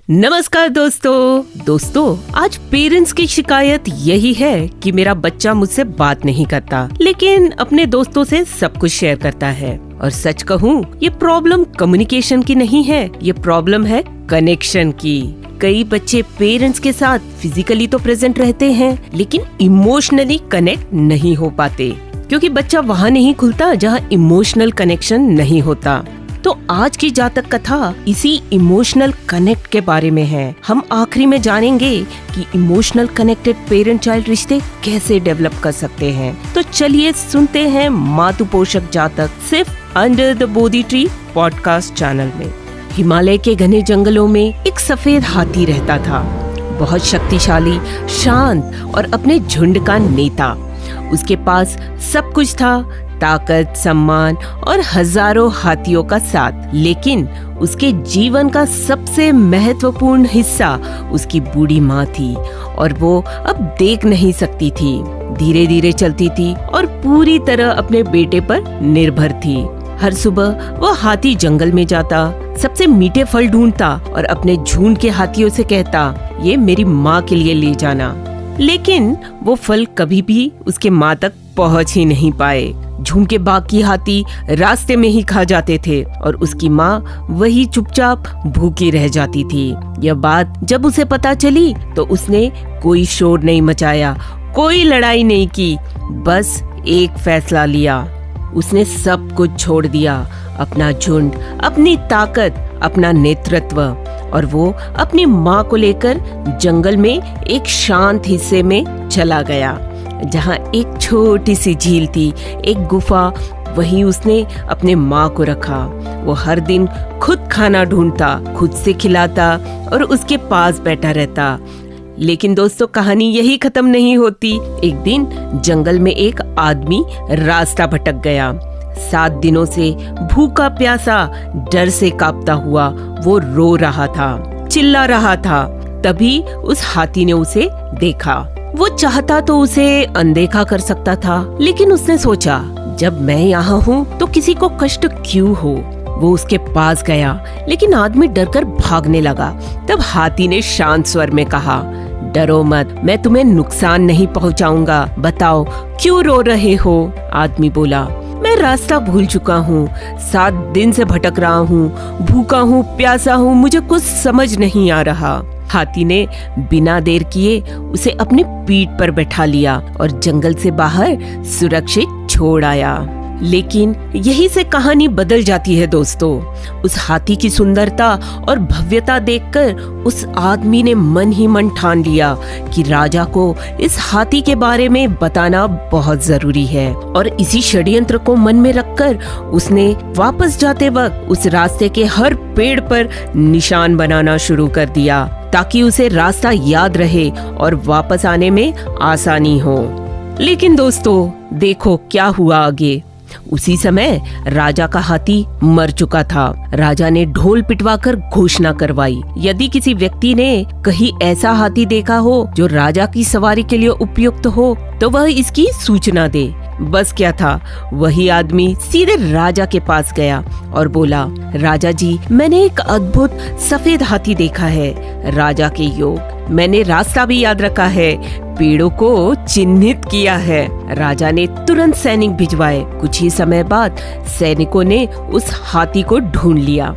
नमस्कार दोस्तों, आज पेरेंट्स की शिकायत यही है कि मेरा बच्चा मुझसे बात नहीं करता, लेकिन अपने दोस्तों से सब कुछ शेयर करता है। और सच कहूँ, ये प्रॉब्लम कम्युनिकेशन की नहीं है, ये प्रॉब्लम है कनेक्शन की। कई बच्चे पेरेंट्स के साथ फिजिकली तो प्रेजेंट रहते हैं, लेकिन इमोशनली कनेक्ट नहीं हो पाते, क्योंकि बच्चा वहाँ नहीं खुलता जहाँ इमोशनल कनेक्शन नहीं होता। तो आज की जातक कथा इसी इमोशनल कनेक्ट के बारे में है। हम आखिरी में जानेंगे कि इमोशनल कनेक्टेड पेरेंट चाइल्ड रिश्ते कैसे डेवलप कर सकते हैं। तो चलिए सुनते हैं मातु पोषक जातक, सिर्फ under the Bodhi tree podcast channel में। हिमालय के घने जंगलों में एक सफेद हाथी रहता था, बहुत शक्तिशाली, शांत और अपने झुंड का नेता। उसके पास सब कुछ था, ताकत, सम्मान और हजारों हाथियों का साथ। लेकिन उसके जीवन का सबसे महत्वपूर्ण हिस्सा उसकी बूढ़ी माँ थी, और वो अब देख नहीं सकती थी। धीरे धीरे चलती थी और पूरी तरह अपने बेटे पर निर्भर थी। हर सुबह वो हाथी जंगल में जाता, सबसे मीठे फल ढूंढता और अपने झुंड के हाथियों से कहता, ये मेरी माँ के लिए ले जाना। लेकिन वो फल कभी भी उसके माँ तक पहुँच ही नहीं पाए। झुंड के बाकी हाथी रास्ते में ही खा जाते थे और उसकी माँ वही चुपचाप भूखी रह जाती थी। यह बात जब उसे पता चली तो उसने कोई शोर नहीं मचाया, कोई लड़ाई नहीं की, बस एक फैसला लिया। उसने सब कुछ छोड़ दिया, अपना झुंड, अपनी ताकत, अपना नेतृत्व, और वो अपनी माँ को लेकर जंगल में एक शांत हिस्से में चला गया, जहाँ एक छोटी सी झील थी, एक गुफा। वहीं उसने अपने माँ को रखा। वो हर दिन खुद खाना ढूंढता, खुद से खिलाता और उसके पास बैठा रहता। लेकिन दोस्तों, कहानी यही खत्म नहीं होती। एक दिन जंगल में एक आदमी रास्ता भटक गया। 7 दिनों से भूखा प्यासा, डर से कांपता हुआ वो रो रहा था, चिल्ला रहा था। तभी उस हाथी ने उसे देखा। वो चाहता तो उसे अनदेखा कर सकता था, लेकिन उसने सोचा, जब मैं यहाँ हूँ तो किसी को कष्ट क्यों हो। वो उसके पास गया, लेकिन आदमी डरकर भागने लगा। तब हाथी ने शांत स्वर में कहा, डरो मत, मैं तुम्हें नुकसान नहीं पहुँचाऊंगा। बताओ क्यों रो रहे हो? आदमी बोला, मैं रास्ता भूल चुका हूँ, 7 दिन से भटक रहा हूँ, भूखा हूँ, प्यासा हूँ, मुझे कुछ समझ नहीं आ रहा। हाथी ने बिना देर किए उसे अपनी पीठ पर बैठा लिया और जंगल से बाहर सुरक्षित छोड़ आया। लेकिन यही से कहानी बदल जाती है दोस्तों। उस हाथी की सुंदरता और भव्यता देखकर उस आदमी ने मन ही मन ठान लिया कि राजा को इस हाथी के बारे में बताना बहुत जरूरी है। और इसी षड्यंत्र को मन में रखकर उसने वापस जाते वक्त उस रास्ते के हर पेड़ पर निशान बनाना शुरू कर दिया, ताकि उसे रास्ता याद रहे और वापस आने में आसानी हो। लेकिन दोस्तों, देखो क्या हुआ आगे। उसी समय राजा का हाथी मर चुका था। राजा ने ढोल पिटवाकर घोषणा करवाई, यदि किसी व्यक्ति ने कहीं ऐसा हाथी देखा हो जो राजा की सवारी के लिए उपयुक्त हो, तो वह इसकी सूचना दे। बस क्या था, वही आदमी सीधे राजा के पास गया और बोला, राजा जी, मैंने एक अद्भुत सफेद हाथी देखा है। राजा के योग, मैंने रास्ता भी याद रखा है, पेड़ों को चिन्हित किया है। राजा ने तुरंत सैनिक भिजवाए। कुछ ही समय बाद सैनिकों ने उस हाथी को ढूंढ लिया।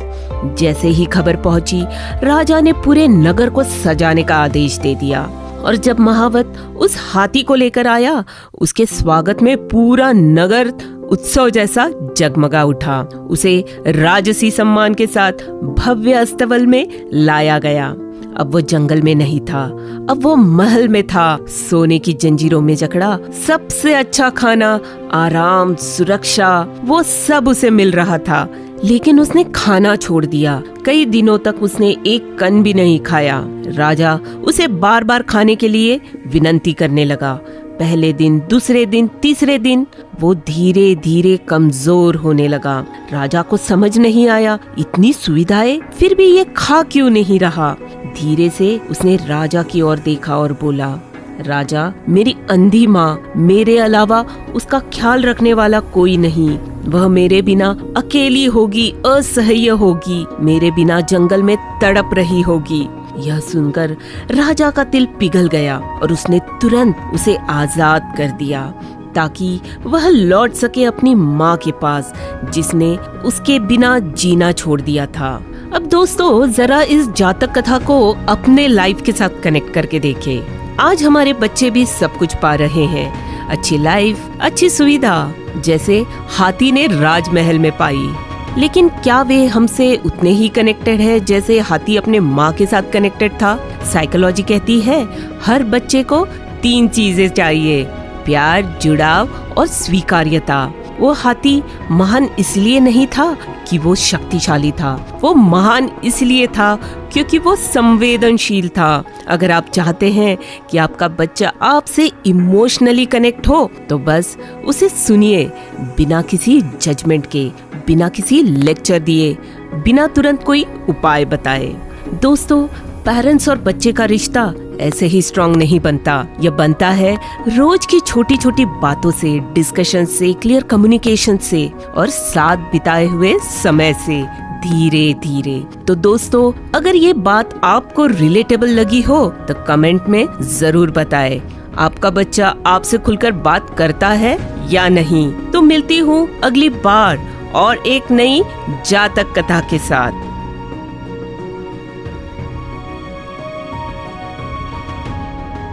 जैसे ही खबर पहुंची, राजा ने पूरे नगर को सजाने का आदेश दे दिया। और जब महावत उस हाथी को लेकर आया, उसके स्वागत में पूरा नगर उत्सव जैसा जगमगा उठा। उसे राजसी सम्मान के साथ भव्य अस्तबल में लाया गया। अब वो जंगल में नहीं था, अब वो महल में था। सोने की जंजीरों में जकड़ा सबसे अच्छा खाना, आराम, सुरक्षा, वो सब उसे मिल रहा था। लेकिन उसने खाना छोड़ दिया। कई दिनों तक उसने एक कण भी नहीं खाया। राजा उसे बार बार खाने के लिए विनती करने लगा। पहले दिन, दूसरे दिन, तीसरे दिन वो धीरे धीरे कमजोर होने लगा। राजा को समझ नहीं आया, इतनी सुविधाएं फिर भी ये खा क्यों नहीं रहा। धीरे से उसने राजा की ओर देखा और बोला, राजा, मेरी अंधी माँ, मेरे अलावा उसका ख्याल रखने वाला कोई नहीं। वह मेरे बिना अकेली होगी, असहाय होगी, मेरे बिना जंगल में तड़प रही होगी। यह सुनकर राजा का दिल पिघल गया और उसने तुरंत उसे आजाद कर दिया ताकि वह लौट सके अपनी माँ के पास, जिसने उसके बिना जीना छोड़ दिया था। अब दोस्तों, जरा इस जातक कथा को अपने लाइफ के साथ कनेक्ट करके देखें। आज हमारे बच्चे भी सब कुछ पा रहे हैं, अच्छी लाइफ, अच्छी सुविधा, जैसे हाथी ने राजमहल में पाई। लेकिन क्या वे हमसे उतने ही कनेक्टेड है जैसे हाथी अपने माँ के साथ कनेक्टेड था? साइकोलॉजी कहती है हर बच्चे को 3 चीजें चाहिए, प्यार, जुड़ाव और स्वीकार्यता। वो हाथी महान इसलिए नहीं था कि वो शक्तिशाली था, वो महान इसलिए था क्योंकि वो संवेदनशील था। अगर आप चाहते हैं कि आपका बच्चा आपसे इमोशनली कनेक्ट हो तो बस उसे सुनिए, बिना किसी जजमेंट के, बिना किसी लेक्चर दिए, बिना तुरंत कोई उपाय बताए। दोस्तों, पेरेंट्स और बच्चे का रिश्ता ऐसे ही स्ट्रॉन्ग नहीं बनता। यह बनता है रोज की छोटी छोटी बातों से, डिस्कशन से, क्लियर कम्युनिकेशन से और साथ बिताए हुए समय से, धीरे धीरे। तो दोस्तों, अगर ये बात आपको रिलेटेबल लगी हो तो कमेंट में जरूर बताएं। आपका बच्चा आपसे खुलकर बात करता है या नहीं? तो मिलती हूँ अगली बार और एक नई जातक कथा के साथ।